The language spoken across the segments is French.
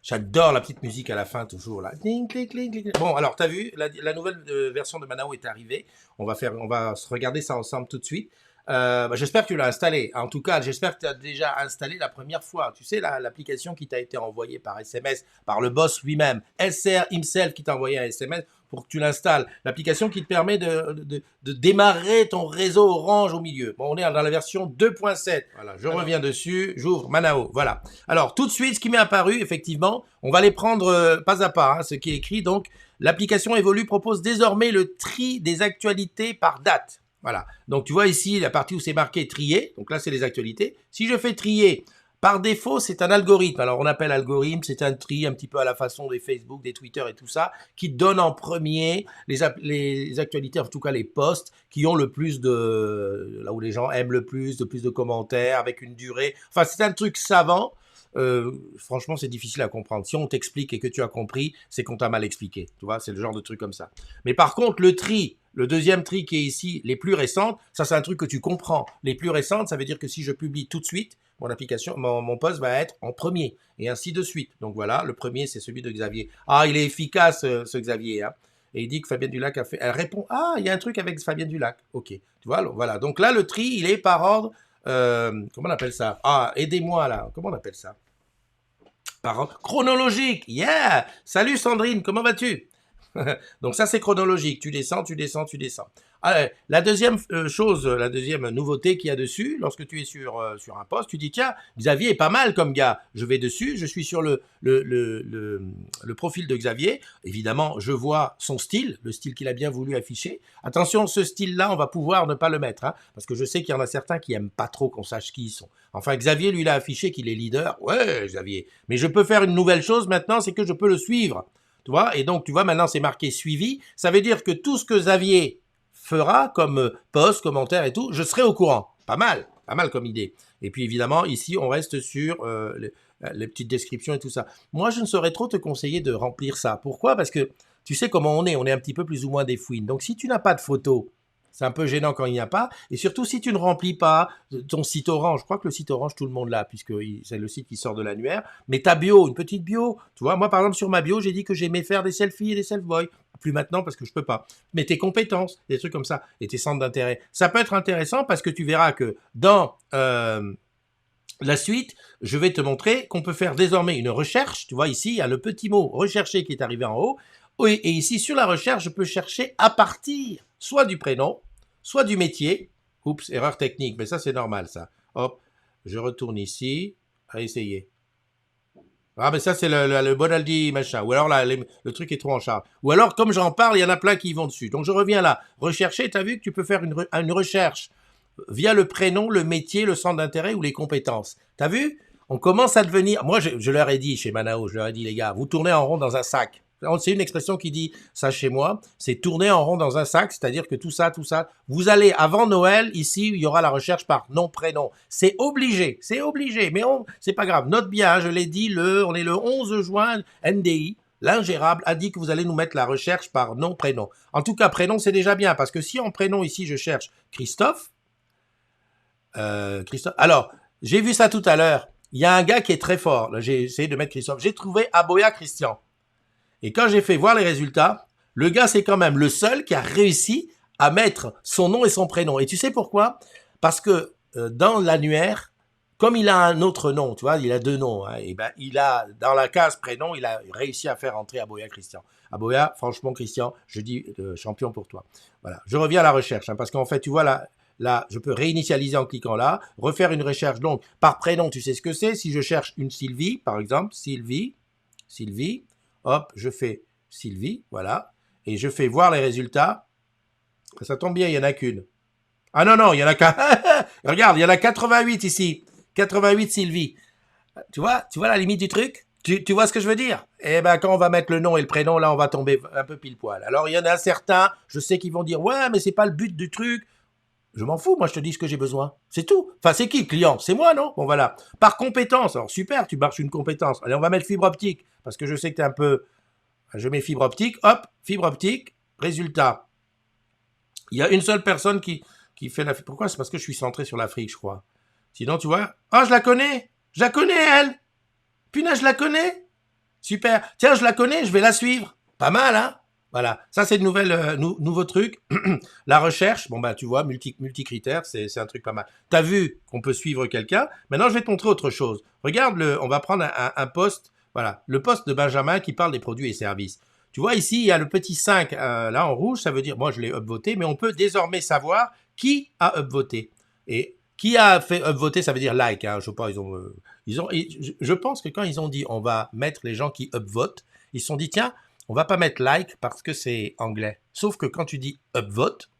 J'adore la petite musique à la fin, toujours là. Cling, cling, cling, cling. Bon, alors, t'as vu, la nouvelle version de Manao est arrivée. On va se regarder ça ensemble tout de suite. Bah, j'espère que tu l'as installé. En tout cas, j'espère que tu as déjà installé la première fois. Tu sais, l'application qui t'a été envoyée par SMS, par le boss lui-même, SR himself qui t'a envoyé un SMS pour que tu l'installes. L'application qui te permet de démarrer ton réseau Orange au milieu. Bon, on est dans la version 2.7. Voilà, je reviens dessus, j'ouvre Manao. Voilà. Alors, tout de suite, ce qui m'est apparu, effectivement, on va les prendre pas à pas, hein, ce qui est écrit. Donc, l'application Evolue propose désormais le tri des actualités par date. Voilà. Donc, tu vois ici la partie où c'est marqué trier. Donc là, c'est les actualités. Si je fais trier, par défaut, c'est un algorithme. Alors, on appelle algorithme, c'est un tri un petit peu à la façon des Facebook, des Twitter et tout ça, qui donne en premier les actualités, en tout cas les posts, qui ont le plus de... là où les gens aiment le plus de commentaires, avec une durée. Enfin, c'est un truc savant. Franchement, c'est difficile à comprendre. Si on t'explique et que tu as compris, c'est qu'on t'a mal expliqué. Tu vois, c'est le genre de truc comme ça. Mais par contre, le tri, le deuxième tri qui est ici, les plus récentes, ça c'est un truc que tu comprends. Les plus récentes, ça veut dire que si je publie tout de suite, mon application, mon post va être en premier et ainsi de suite. Donc voilà, le premier c'est celui de Xavier. Ah, il est efficace ce Xavier. Hein. Et il dit que Fabienne Dulac a fait. Elle répond, ah, il y a un truc avec Fabienne Dulac. Ok, tu vois, voilà. Donc là, le tri, il est par ordre. Comment on appelle ça? Ah, aidez-moi là. Comment on appelle ça? Par ordre chronologique. Yeah. Salut Sandrine, comment vas-tu? Donc ça c'est chronologique, tu descends, tu descends, tu descends. La deuxième chose, la deuxième nouveauté qu'il y a dessus, lorsque tu es sur un poste, tu dis tiens, Xavier est pas mal comme gars, je vais dessus, je suis sur le profil de Xavier, évidemment je vois son style, le style qu'il a bien voulu afficher. Attention, ce style-là, on va pouvoir ne pas le mettre, hein, parce que je sais qu'il y en a certains qui aiment pas trop qu'on sache qui ils sont. Enfin Xavier, lui, il a affiché qu'il est leader, ouais Xavier, mais je peux faire une nouvelle chose maintenant, c'est que je peux le suivre. Tu vois, et donc, tu vois, maintenant, c'est marqué suivi. Ça veut dire que tout ce que Xavier fera comme post, commentaire et tout, je serai au courant. Pas mal comme idée. Et puis, évidemment, ici, on reste sur les petites descriptions et tout ça. Moi, je ne saurais trop te conseiller de remplir ça. Pourquoi? Parce que tu sais comment on est un petit peu plus ou moins des fouines. Donc, si tu n'as pas de photos, c'est un peu gênant quand il n'y a pas. Et surtout, si tu ne remplis pas ton site Orange, je crois que le site Orange, tout le monde l'a, puisque c'est le site qui sort de l'annuaire. Mais ta bio, une petite bio. Tu vois, moi, par exemple, sur ma bio, j'ai dit que j'aimais faire des selfies et des self-boys. Plus maintenant parce que je peux pas. Mais tes compétences, des trucs comme ça, et tes centres d'intérêt. Ça peut être intéressant parce que tu verras que dans la suite, je vais te montrer qu'on peut faire désormais une recherche. Tu vois, ici, il y a le petit mot rechercher qui est arrivé en haut. Oui, et ici, sur la recherche, je peux chercher à partir soit du prénom, soit du métier. Oups, erreur technique, mais ça, c'est normal, ça. Hop, je retourne ici, à essayer. Ah, mais ça, c'est le Bonaldi machin. Ou alors, là, le truc est trop en charge. Ou alors, comme j'en parle, il y en a plein qui y vont dessus. Donc, je reviens là. Rechercher, tu as vu que tu peux faire une recherche via le prénom, le métier, le centre d'intérêt ou les compétences. Tu as vu? On commence à devenir... Moi, je leur ai dit chez Manao, je leur ai dit, les gars, vous tournez en rond dans un sac. C'est une expression qui dit ça chez moi, c'est tourner en rond dans un sac, c'est-à-dire que tout ça, vous allez avant Noël, ici, il y aura la recherche par nom, prénom. C'est obligé, mais c'est pas grave. Note bien, je l'ai dit, on est le 11 juin, NDI, l'ingérable a dit que vous allez nous mettre la recherche par nom, prénom. En tout cas, prénom, c'est déjà bien, parce que si en prénom, ici, je cherche Christophe, alors, j'ai vu ça tout à l'heure, il y a un gars qui est très fort, là, j'ai essayé de mettre Christophe, j'ai trouvé Aboya Christian. Et quand j'ai fait voir les résultats, le gars, c'est quand même le seul qui a réussi à mettre son nom et son prénom. Et tu sais pourquoi? Parce que dans l'annuaire, comme il a un autre nom, tu vois, il a deux noms, hein, et ben il a, dans la case prénom, il a réussi à faire entrer Aboya Christian. Aboya, franchement, Christian, je dis champion pour toi. Voilà. Je reviens à la recherche, hein, parce qu'en fait, tu vois, là, je peux réinitialiser en cliquant là, refaire une recherche. Donc, par prénom, tu sais ce que c'est. Si je cherche une Sylvie, par exemple, Sylvie, hop, je fais Sylvie, voilà, et je fais voir les résultats. Ça tombe bien, il n'y en a qu'une. Ah non, il y en a qu'un. Regarde, il y en a 88 ici. 88 Sylvie. Tu vois la limite du truc? Tu vois ce que je veux dire? Eh ben, quand on va mettre le nom et le prénom, là, on va tomber un peu pile poil. Alors, il y en a certains, je sais qu'ils vont dire, ouais, mais c'est pas le but du truc. Je m'en fous, moi je te dis ce que j'ai besoin. C'est tout. Enfin, c'est qui le client? C'est moi, non? Bon, voilà. Par compétence, alors super, tu marches une compétence. Allez, on va mettre fibre optique, parce que je sais que t'es un peu... Je mets fibre optique, hop, fibre optique, résultat. Il y a une seule personne qui fait la... Pourquoi? C'est parce que je suis centré sur l'Afrique, je crois. Sinon, tu vois... Ah, je la connais, elle. Punaise, je la connais. Super. Tiens, je la connais, je vais la suivre. Pas mal, hein? Voilà. Ça, c'est le nouveau truc. La recherche, bon, bah, tu vois, multi-critères, c'est un truc pas mal. T'as vu qu'on peut suivre quelqu'un. Maintenant, je vais te montrer autre chose. Regarde, on va prendre un post, voilà, le post de Benjamin qui parle des produits et services. Tu vois, ici, il y a le petit 5, là, en rouge, ça veut dire, moi, je l'ai upvoté, mais on peut désormais savoir qui a upvoté. Et qui a fait upvoter, ça veut dire like, hein, je sais pas, je pense que quand ils ont dit on va mettre les gens qui upvotent, ils se sont dit tiens, on va pas mettre like parce que c'est anglais. Sauf que quand tu dis upvote,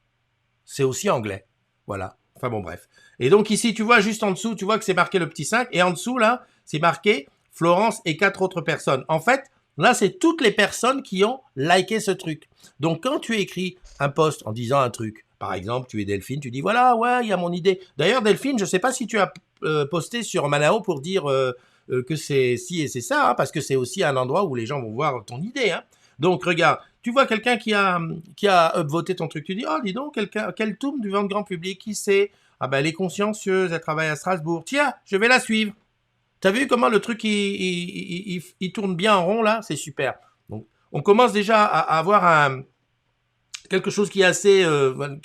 c'est aussi anglais. Voilà. Enfin bon, bref. Et donc ici, tu vois, juste en dessous, tu vois que c'est marqué le petit 5. Et en dessous, là, c'est marqué Florence et 4 autres personnes. En fait, là, c'est toutes les personnes qui ont liké ce truc. Donc quand tu écris un post en disant un truc, par exemple, tu es Delphine, tu dis voilà, ouais, il y a mon idée. D'ailleurs, Delphine, je sais pas si tu as posté sur Manao pour dire que c'est ci et c'est ça, hein, parce que c'est aussi un endroit où les gens vont voir ton idée. Hein. Donc regarde, tu vois quelqu'un qui a upvoté ton truc, tu dis oh dis donc, quelle tourne du vent de grand public, qui c'est? Ah ben elle est consciencieuse, elle travaille à Strasbourg. Tiens, je vais la suivre. T'as vu comment le truc il tourne bien en rond là? C'est super. Donc on commence déjà à avoir quelque chose qui est assez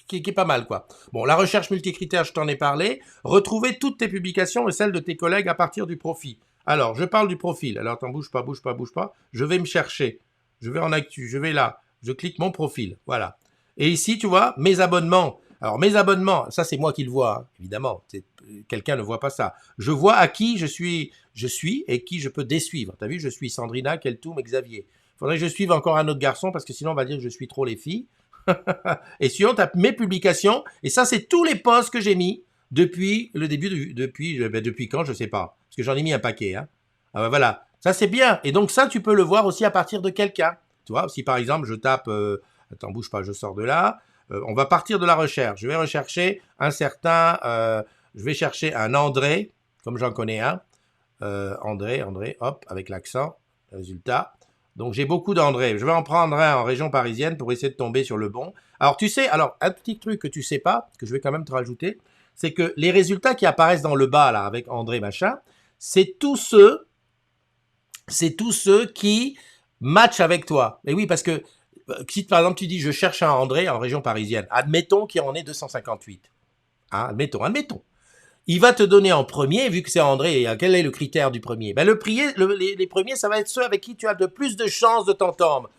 qui est pas mal quoi. Bon, la recherche multicritère, je t'en ai parlé. Retrouver toutes tes publications et celles de tes collègues à partir du profil. Alors, je parle du profil. Alors, attends, bouge pas, bouge pas, bouge pas. Je vais me chercher. Je vais en actu, je vais là. Je clique mon profil. Voilà. Et ici, tu vois, mes abonnements. Alors, mes abonnements, ça c'est moi qui le vois, hein, évidemment. Quelqu'un ne voit pas ça. Je vois à qui je suis et qui je peux désuivre. T'as vu, je suis Sandrina, Keltoum et Xavier. Faudrait que je suive encore un autre garçon parce que sinon on va dire que je suis trop les filles. Et sinon, tu as mes publications. Et ça, c'est tous les posts que j'ai mis depuis le début, depuis quand, je sais pas. Parce que j'en ai mis un paquet. Hein. Ah ben voilà, ça c'est bien. Et donc ça, tu peux le voir aussi à partir de quelqu'un. Tu vois, si par exemple, je tape... attends, bouge pas, je sors de là. On va partir de la recherche. Je vais rechercher un certain... je vais chercher un André, comme j'en connais un. André, hop, avec l'accent. Résultat. Donc j'ai beaucoup d'André. Je vais en prendre un en région parisienne pour essayer de tomber sur le bon. Alors tu sais, alors un petit truc que tu sais pas, que je vais quand même te rajouter, c'est que les résultats qui apparaissent dans le bas là avec André machin, c'est tous ceux qui matchent avec toi. Et oui, parce que si par exemple tu dis je cherche un André en région parisienne, admettons qu'il en ait 258. Hein, admettons. Il va te donner en premier, vu que c'est André, quel est le critère du premier? Ben les premiers, ça va être ceux avec qui tu as de plus de chances de t'entendre.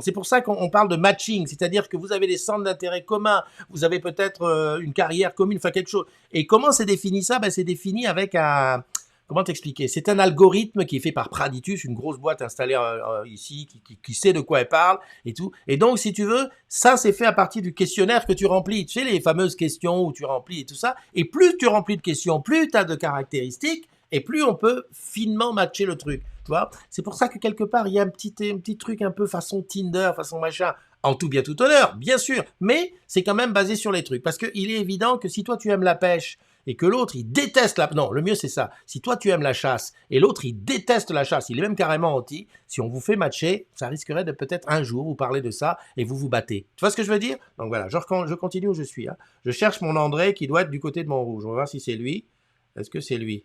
C'est pour ça qu'on parle de matching, c'est-à-dire que vous avez des centres d'intérêt communs, vous avez peut-être une carrière commune, enfin quelque chose. Et comment c'est défini ça? Ben c'est défini avec un... Comment t'expliquer? C'est un algorithme qui est fait par Praditus, une grosse boîte installée ici, qui sait de quoi elle parle et tout. Et donc, si tu veux, ça, c'est fait à partir du questionnaire que tu remplis. Tu sais, les fameuses questions où tu remplis et tout ça. Et plus tu remplis de questions, plus tu as de caractéristiques et plus on peut finement matcher le truc. Tu vois? C'est pour ça que quelque part, il y a un petit truc un peu façon Tinder, façon machin. En tout bien tout honneur, bien sûr. Mais c'est quand même basé sur les trucs. Parce qu'il est évident que si toi, tu aimes la pêche, et que l'autre, il déteste la... Non, le mieux, c'est ça. Si toi, tu aimes la chasse, et l'autre, il déteste la chasse, il est même carrément anti, si on vous fait matcher, ça risquerait de peut-être un jour vous parler de ça, et vous vous battez. Tu vois ce que je veux dire? Donc voilà, je continue où je suis. Hein. Je cherche mon André, qui doit être du côté de Montrouge. On va voir si c'est lui. Est-ce que c'est lui?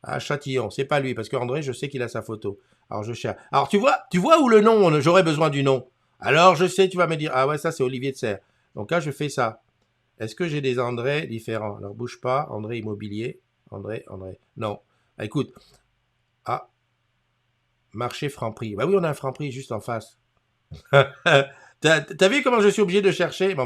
Ah, Châtillon, c'est pas lui, parce que André, je sais qu'il a sa photo. Alors, je cherche. Alors, tu vois où le nom, j'aurais besoin du nom. Alors, je sais, tu vas me dire, ah ouais, ça, c'est Olivier de Serre. Donc là, je fais ça. Est-ce que j'ai des André différents? Alors, bouge pas. André Immobilier. André. Non. Ah, écoute. Ah. Marché Franprix. Bah oui, on a un Franprix juste en face. T'as vu comment je suis obligé de chercher? Bon,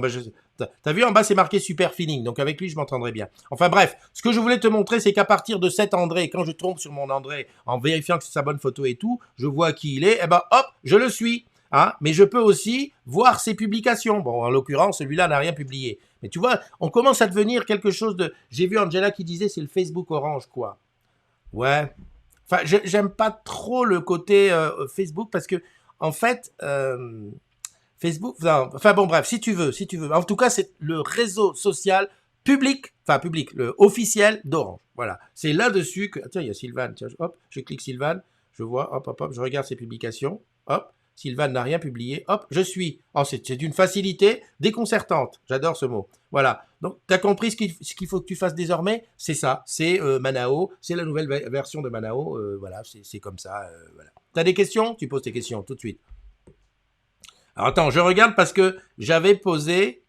t'as vu en bas, c'est marqué Super Feeling. Donc, avec lui, je m'entendrai bien. Enfin, bref. Ce que je voulais te montrer, c'est qu'à partir de cet André, quand je trompe sur mon André, en vérifiant que c'est sa bonne photo et tout, je vois qui il est. Eh ben, hop, je le suis. Hein, mais je peux aussi voir ses publications. Bon, en l'occurrence, celui-là n'a rien publié. Mais tu vois, on commence à devenir quelque chose de... J'ai vu Angela qui disait c'est le Facebook Orange, quoi. Ouais. Enfin, j'aime pas trop le côté Facebook parce que, en fait, Facebook... Enfin bon, bref, si tu veux. En tout cas, c'est le réseau social public, le officiel d'Orange. Voilà. C'est là-dessus que... Tiens, il y a Sylvane. Tiens, hop, je clique Sylvane. Je vois, hop, je regarde ses publications. Hop. Sylvain n'a rien publié. Hop, je suis. Oh, c'est une facilité déconcertante. J'adore ce mot. Voilà. Donc, tu as compris ce qu'il faut que tu fasses désormais? C'est ça. C'est Manao. C'est la nouvelle version de Manao. Voilà, c'est comme ça. Voilà. Tu as des questions? Tu poses tes questions tout de suite. Alors, attends, je regarde parce que j'avais posé...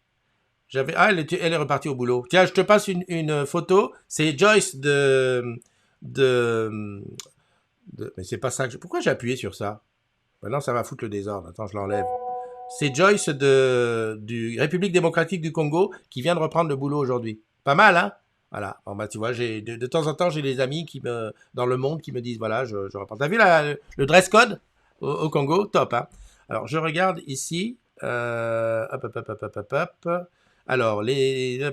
Ah, elle est repartie au boulot. Tiens, je te passe une photo. C'est Joyce mais c'est pas ça que pourquoi j'ai appuyé sur ça? Maintenant, ça va foutre le désordre. Attends, je l'enlève. C'est Joyce du République démocratique du Congo qui vient de reprendre le boulot aujourd'hui. Pas mal, hein? Voilà. Bon, bah, tu vois, de temps en temps, j'ai des amis dans le monde qui me disent, voilà, je reprends. T'as vu le dress code au Congo? Top, hein? Alors, je regarde ici. Hop. Alors, il y a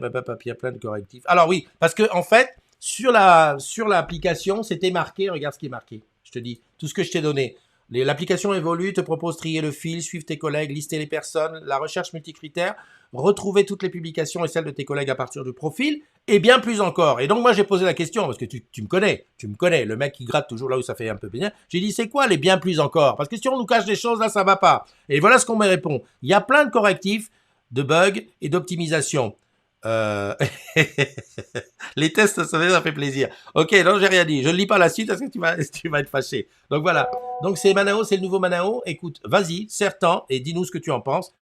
plein de correctifs. Alors oui, parce que en fait, sur l'application, c'était marqué, regarde ce qui est marqué. Je te dis, tout ce que je t'ai donné. L'application évolue, te propose trier le fil, suivre tes collègues, lister les personnes, la recherche multicritère, retrouver toutes les publications et celles de tes collègues à partir du profil, et bien plus encore. Et donc moi j'ai posé la question, parce que tu me connais, le mec qui gratte toujours là où ça fait un peu bien. J'ai dit c'est quoi les bien plus encore? Parce que si on nous cache des choses, là ça va pas. Et voilà ce qu'on me répond. Il y a plein de correctifs, de bugs et d'optimisation. Les tests, ça fait plaisir. Ok, non, j'ai rien dit. Je ne lis pas la suite parce que tu vas être fâché. Donc voilà. Donc c'est Manao, c'est le nouveau Manao. Écoute, vas-y, serre-t'en et dis-nous ce que tu en penses.